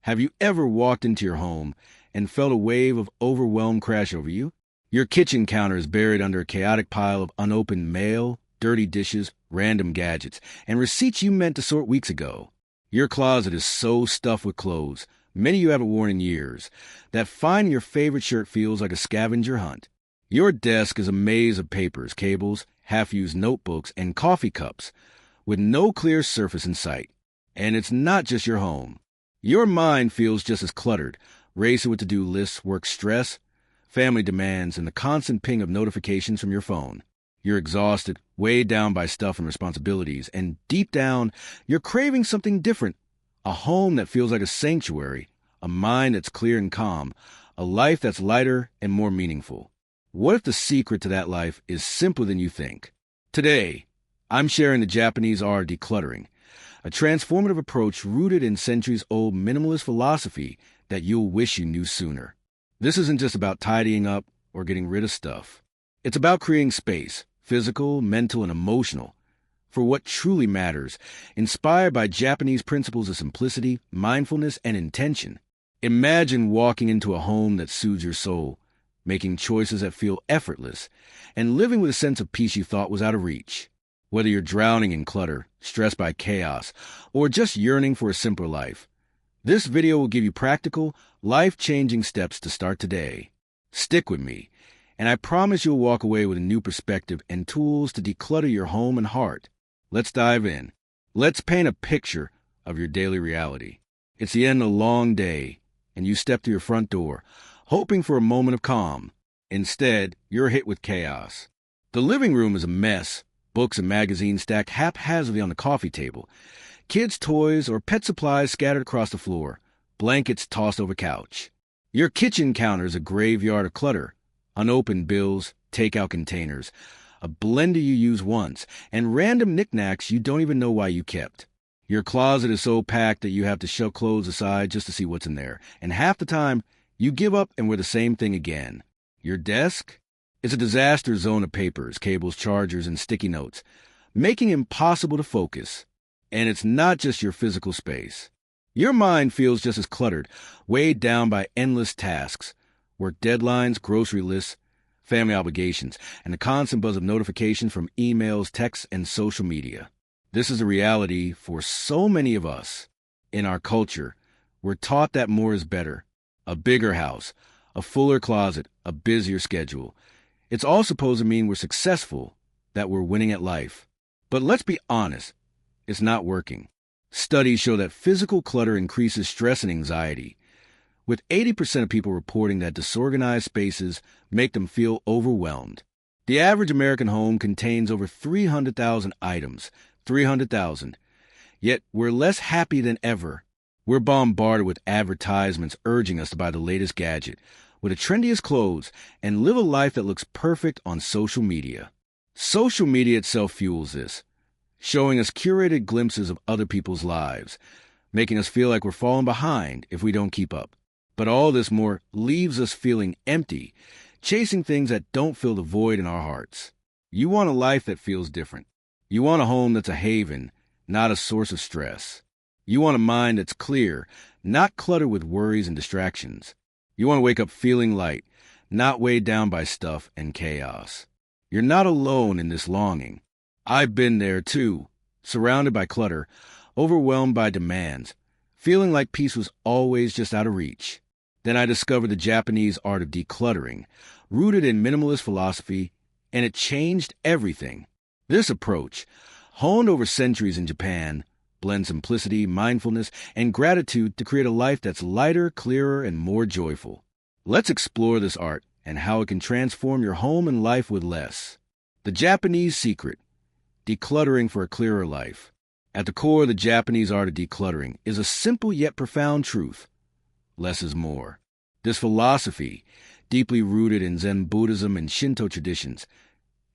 Have you ever walked into your home and felt a wave of overwhelm crash over you? Your kitchen counter is buried under a chaotic pile of unopened mail, dirty dishes, random gadgets, and receipts you meant to sort weeks ago. Your closet is so stuffed with clothes, many you haven't worn in years, that finding your favorite shirt feels like a scavenger hunt. Your desk is a maze of papers, cables, half-used notebooks, and coffee cups, with no clear surface in sight. And it's not just your home. Your mind feels just as cluttered, racing with to-do lists, work stress, family demands, and the constant ping of notifications from your phone. You're exhausted, weighed down by stuff and responsibilities, and deep down, you're craving something different. A home that feels like a sanctuary, a mind that's clear and calm, a life that's lighter and more meaningful. What if the secret to that life is simpler than you think? Today, I'm sharing the Japanese art of decluttering, a transformative approach rooted in centuries-old minimalist philosophy that you'll wish you knew sooner. This isn't just about tidying up or getting rid of stuff. It's about creating space, physical, mental, and emotional, for what truly matters, inspired by Japanese principles of simplicity, mindfulness, and intention. Imagine walking into a home that soothes your soul, making choices that feel effortless, and living with a sense of peace you thought was out of reach. Whether you're drowning in clutter, stressed by chaos, or just yearning for a simpler life, this video will give you practical, life-changing steps to start today. Stick with me, and I promise you'll walk away with a new perspective and tools to declutter your home and heart. Let's dive in. Let's paint a picture of your daily reality. It's the end of a long day, and you step through your front door, hoping for a moment of calm. Instead, you're hit with chaos. The living room is a mess. Books and magazines stacked haphazardly on the coffee table, kids' toys or pet supplies scattered across the floor, blankets tossed over couch. Your kitchen counter is a graveyard of clutter, unopened bills, takeout containers, a blender you used once, and random knickknacks you don't even know why you kept. Your closet is so packed that you have to shove clothes aside just to see what's in there, and half the time, you give up and wear the same thing again. Your desk? It's a disaster zone of papers, cables, chargers, and sticky notes, making it impossible to focus. And it's not just your physical space. Your mind feels just as cluttered, weighed down by endless tasks, work deadlines, grocery lists, family obligations, and the constant buzz of notifications from emails, texts, and social media. This is a reality for so many of us. In our culture, we're taught that more is better. A bigger house, a fuller closet, a busier schedule. It's all supposed to mean we're successful, that we're winning at life. But let's be honest, it's not working. Studies show that physical clutter increases stress and anxiety, with 80% of people reporting that disorganized spaces make them feel overwhelmed. The average American home contains over 300,000 items, 300,000. Yet we're less happy than ever. We're bombarded with advertisements urging us to buy the latest gadget, with the trendiest clothes, and live a life that looks perfect on social media. Social media itself fuels this, showing us curated glimpses of other people's lives, making us feel like we're falling behind if we don't keep up. But all this more leaves us feeling empty, chasing things that don't fill the void in our hearts. You want a life that feels different. You want a home that's a haven, not a source of stress. You want a mind that's clear, not cluttered with worries and distractions. You want to wake up feeling light, not weighed down by stuff and chaos. You're not alone in this longing. I've been there too, surrounded by clutter, overwhelmed by demands, feeling like peace was always just out of reach. Then I discovered the Japanese art of decluttering, rooted in minimalist philosophy, and it changed everything. This approach, honed over centuries in Japan, blends simplicity, mindfulness, and gratitude to create a life that's lighter, clearer, and more joyful. Let's explore this art and how it can transform your home and life with less. The Japanese secret, decluttering for a clearer life. At the core of the Japanese art of decluttering is a simple yet profound truth. Less is more. This philosophy, deeply rooted in Zen Buddhism and Shinto traditions,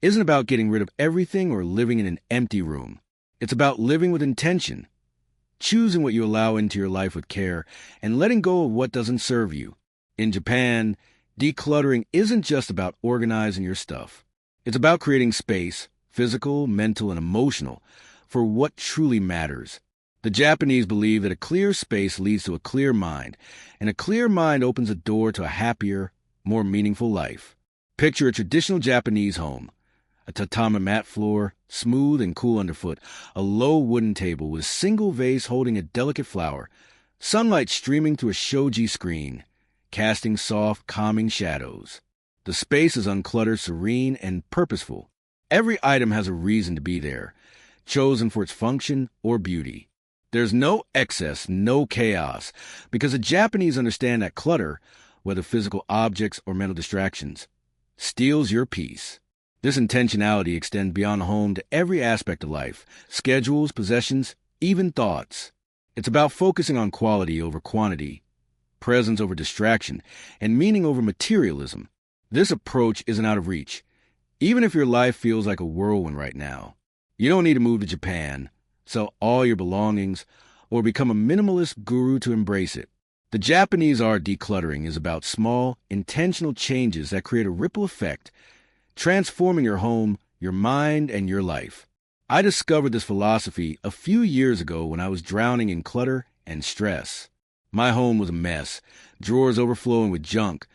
isn't about getting rid of everything or living in an empty room. It's about living with intention, choosing what you allow into your life with care, and letting go of what doesn't serve you. In Japan, decluttering isn't just about organizing your stuff. It's about creating space, physical, mental, and emotional, for what truly matters. The Japanese believe that a clear space leads to a clear mind, and a clear mind opens a door to a happier, more meaningful life. Picture a traditional Japanese home. A tatami mat floor, smooth and cool underfoot, a low wooden table with a single vase holding a delicate flower, sunlight streaming through a shoji screen, casting soft, calming shadows. The space is uncluttered, serene, and purposeful. Every item has a reason to be there, chosen for its function or beauty. There's no excess, no chaos, because the Japanese understand that clutter, whether physical objects or mental distractions, steals your peace. This intentionality extends beyond the home to every aspect of life, schedules, possessions, even thoughts. It's about focusing on quality over quantity, presence over distraction, and meaning over materialism. This approach isn't out of reach, even if your life feels like a whirlwind right now. You don't need to move to Japan, sell all your belongings, or become a minimalist guru to embrace it. The Japanese art decluttering is about small, intentional changes that create a ripple effect, transforming your home, your mind, and your life. I discovered this philosophy a few years ago when I was drowning in clutter and stress. My home was a mess, drawers overflowing with junk,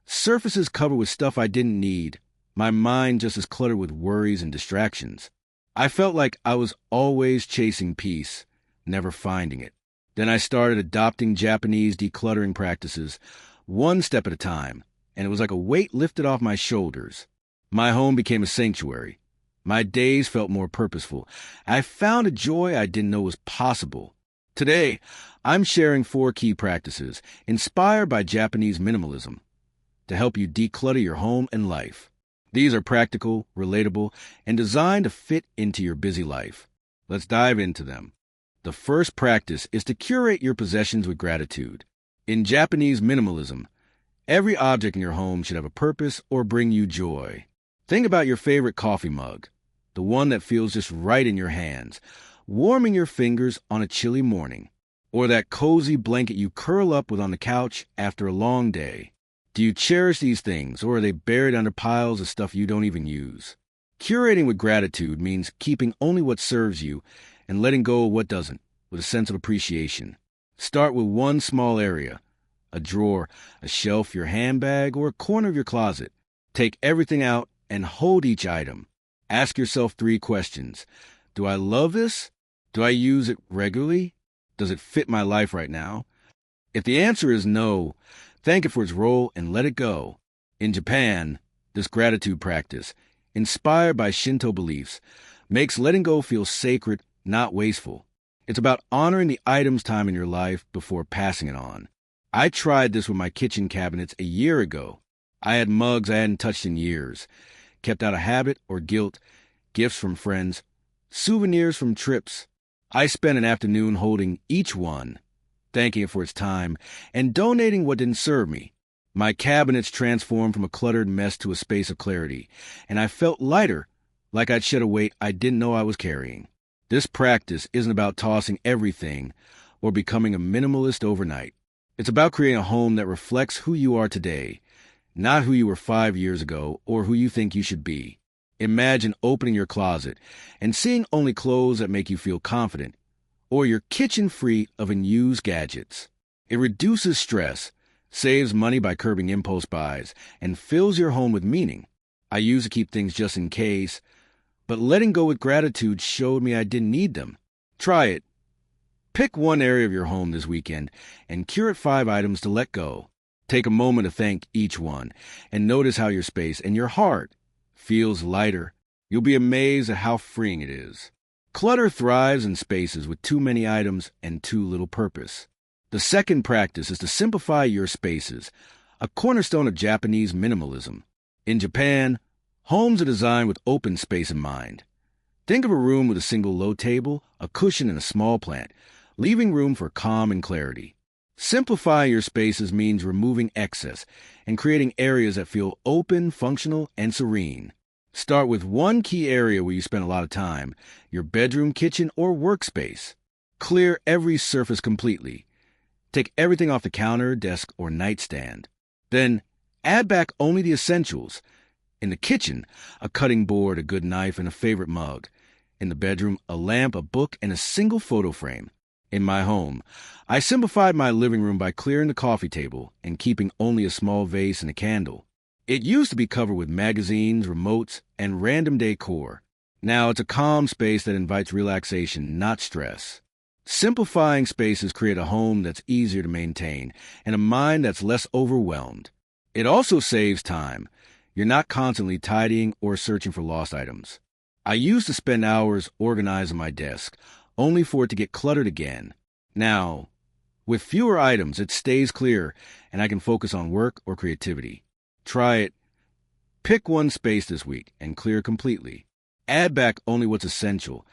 surfaces covered with stuff I didn't need, my mind just as cluttered with worries and distractions. I felt like I was always chasing peace, never finding it. Then I started adopting Japanese decluttering practices, one step at a time, and it was like a weight lifted off my shoulders. My home became a sanctuary. My days felt more purposeful. I found a joy I didn't know was possible. Today, I'm sharing 4 key practices inspired by Japanese minimalism to help you declutter your home and life. These are practical, relatable, and designed to fit into your busy life. Let's dive into them. The first practice is to curate your possessions with gratitude. In Japanese minimalism, every object in your home should have a purpose or bring you joy. Think about your favorite coffee mug, the one that feels just right in your hands, warming your fingers on a chilly morning, or that cozy blanket you curl up with on the couch after a long day. Do you cherish these things, or are they buried under piles of stuff you don't even use? Curating with gratitude means keeping only what serves you and letting go of what doesn't, with a sense of appreciation. Start with one small area, a drawer, a shelf, your handbag, or a corner of your closet. Take everything out and hold each item. Ask yourself 3 questions. Do I love this? Do I use it regularly? Does it fit my life right now? If the answer is no, thank it for its role and let it go. In Japan, this gratitude practice, inspired by Shinto beliefs, makes letting go feel sacred, not wasteful. It's about honoring the item's time in your life before passing it on. I tried this with my kitchen cabinets a year ago. I had mugs I hadn't touched in years, kept out of habit or guilt, gifts from friends, souvenirs from trips. I spent an afternoon holding each one, thanking it for its time, and donating what didn't serve me. My cabinets transformed from a cluttered mess to a space of clarity, and I felt lighter, like I'd shed a weight I didn't know I was carrying. This practice isn't about tossing everything or becoming a minimalist overnight. It's about creating a home that reflects who you are today, not who you were 5 years ago or who you think you should be. Imagine opening your closet and seeing only clothes that make you feel confident, or your kitchen free of unused gadgets. It reduces stress, saves money by curbing impulse buys, and fills your home with meaning. I used to keep things just in case, but letting go with gratitude showed me I didn't need them. Try it. Pick one area of your home this weekend and curate 5 items to let go. Take a moment to thank each one and notice how your space and your heart feels lighter. You'll be amazed at how freeing it is. Clutter thrives in spaces with too many items and too little purpose. The second practice is to simplify your spaces, a cornerstone of Japanese minimalism. In Japan, homes are designed with open space in mind. Think of a room with a single low table, a cushion, and a small plant, leaving room for calm and clarity. Simplifying your spaces means removing excess and creating areas that feel open, functional, and serene. Start with one key area where you spend a lot of time, your bedroom, kitchen, or workspace. Clear every surface completely. Take everything off the counter, desk, or nightstand. Then add back only the essentials. In the kitchen, a cutting board, a good knife, and a favorite mug. In the bedroom, a lamp, a book, and a single photo frame. In my home, I simplified my living room by clearing the coffee table and keeping only a small vase and a candle. It used to be covered with magazines, remotes, and random decor. Now it's a calm space that invites relaxation, not stress. Simplifying spaces create a home that's easier to maintain and a mind that's less overwhelmed. It also saves time. You're not constantly tidying or searching for lost items. I used to spend hours organizing my desk, only for it to get cluttered again. Now, with fewer items, it stays clear, and I can focus on work or creativity. Try it. Pick one space this week and clear completely. Add back only what's essential,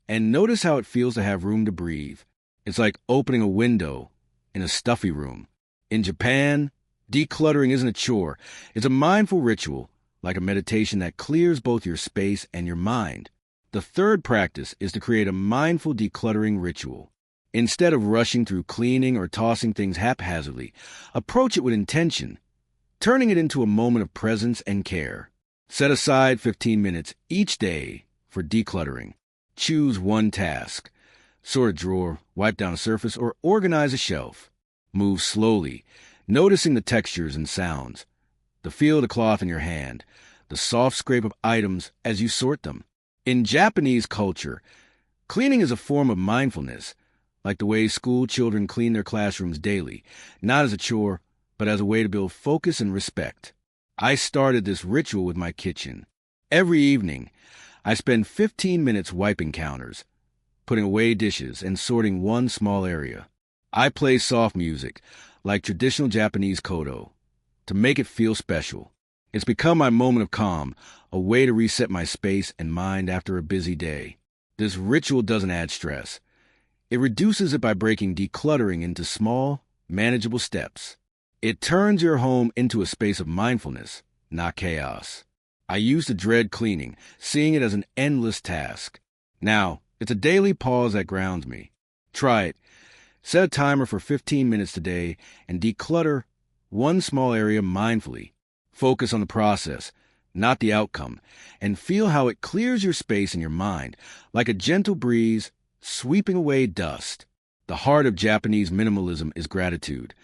and notice how it feels to have room to breathe. It's like opening a window in a stuffy room. In Japan, decluttering isn't a chore. It's a mindful ritual, like a meditation that clears both your space and your mind. The third practice is to create a mindful decluttering ritual. Instead of rushing through cleaning or tossing things haphazardly, approach it with intention, turning it into a moment of presence and care. Set aside 15 minutes each day for decluttering. Choose one task. Sort a drawer, wipe down a surface, or organize a shelf. Move slowly, noticing the textures and sounds, the feel of the cloth in your hand, the soft scrape of items as you sort them. In Japanese culture, cleaning is a form of mindfulness, like the way school children clean their classrooms daily, not as a chore, but as a way to build focus and respect. I started this ritual with my kitchen. Every evening, I spend 15 minutes wiping counters, putting away dishes, and sorting one small area. I play soft music, like traditional Japanese koto, to make it feel special. It's become my moment of calm, a way to reset my space and mind after a busy day. This ritual doesn't add stress. It reduces it by breaking decluttering into small, manageable steps. It turns your home into a space of mindfulness, not chaos. I used to dread cleaning, seeing it as an endless task. Now, it's a daily pause that grounds me. Try it. Set a timer for 15 minutes today and declutter one small area mindfully. Focus on the process, not the outcome, and feel how it clears your space and your mind, like a gentle breeze sweeping away dust. The heart of Japanese minimalism is gratitude,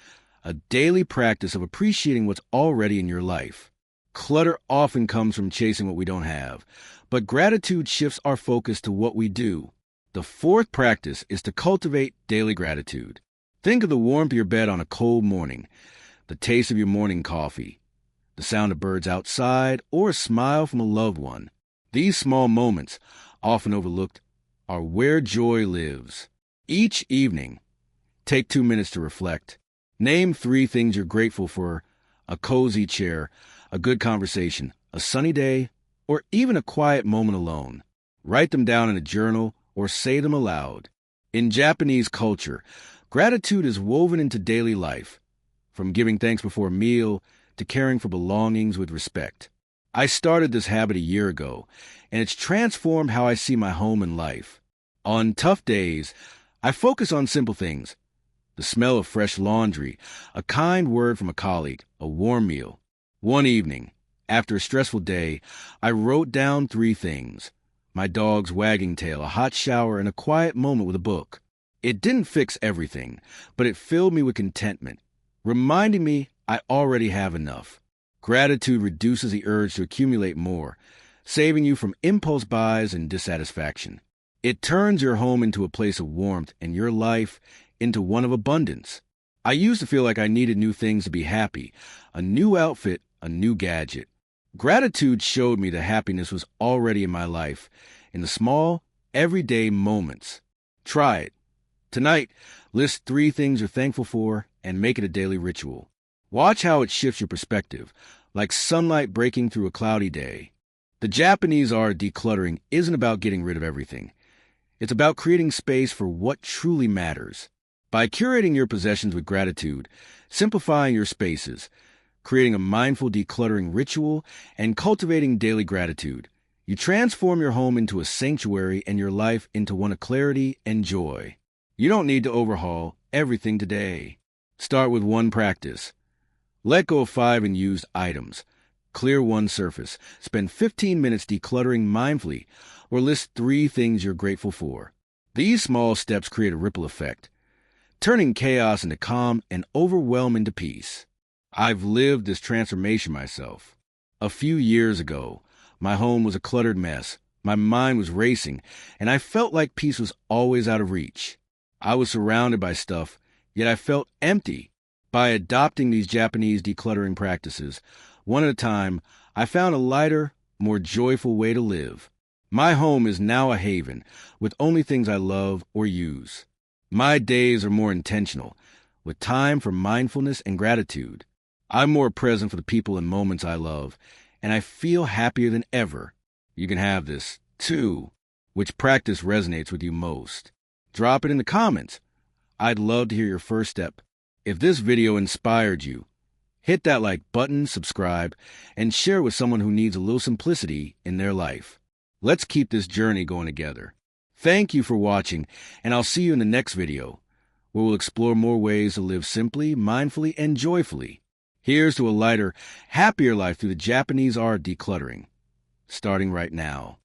a daily practice of appreciating what's already in your life. Clutter often comes from chasing what we don't have, but gratitude shifts our focus to what we do. The fourth practice is to cultivate daily gratitude. Think of the warmth of your bed on a cold morning, the taste of your morning coffee, the sound of birds outside, or a smile from a loved one. These small moments, often overlooked, are where joy lives. Each evening, take 2 minutes to reflect. Name 3 things you're grateful for: a cozy chair, a good conversation, a sunny day, or even a quiet moment alone. Write them down in a journal or say them aloud. In Japanese culture, gratitude is woven into daily life, from giving thanks before a meal to caring for belongings with respect. I started this habit a year ago, and it's transformed how I see my home and life. On tough days, I focus on simple things: the smell of fresh laundry, a kind word from a colleague, a warm meal. One evening, after a stressful day, I wrote down 3 things: my dog's wagging tail, a hot shower, and a quiet moment with a book. It didn't fix everything, but it filled me with contentment, reminding me I already have enough. Gratitude reduces the urge to accumulate more, saving you from impulse buys and dissatisfaction. It turns your home into a place of warmth and your life into one of abundance. I used to feel like I needed new things to be happy, a new outfit, a new gadget. Gratitude showed me that happiness was already in my life, in the small, everyday moments. Try it. Tonight, list 3 things you're thankful for and make it a daily ritual. Watch how it shifts your perspective, like sunlight breaking through a cloudy day. The Japanese art of decluttering isn't about getting rid of everything. It's about creating space for what truly matters. By curating your possessions with gratitude, simplifying your spaces, creating a mindful decluttering ritual, and cultivating daily gratitude, you transform your home into a sanctuary and your life into one of clarity and joy. You don't need to overhaul everything today. Start with one practice. Let go of 5 unused items. Clear one surface. Spend 15 minutes decluttering mindfully, or list 3 things you're grateful for. These small steps create a ripple effect, turning chaos into calm and overwhelm into peace. I've lived this transformation myself. A few years ago, my home was a cluttered mess. My mind was racing, and I felt like peace was always out of reach. I was surrounded by stuff, yet I felt empty. By adopting these Japanese decluttering practices, one at a time, I found a lighter, more joyful way to live. My home is now a haven, with only things I love or use. My days are more intentional, with time for mindfulness and gratitude. I'm more present for the people and moments I love, and I feel happier than ever. You can have this, too. Which practice resonates with you most? Drop it in the comments. I'd love to hear your first step. If this video inspired you, hit that like button, subscribe, and share with someone who needs a little simplicity in their life. Let's keep this journey going together. Thank you for watching, and I'll see you in the next video, where we'll explore more ways to live simply, mindfully, and joyfully. Here's to a lighter, happier life through the Japanese art decluttering, starting right now.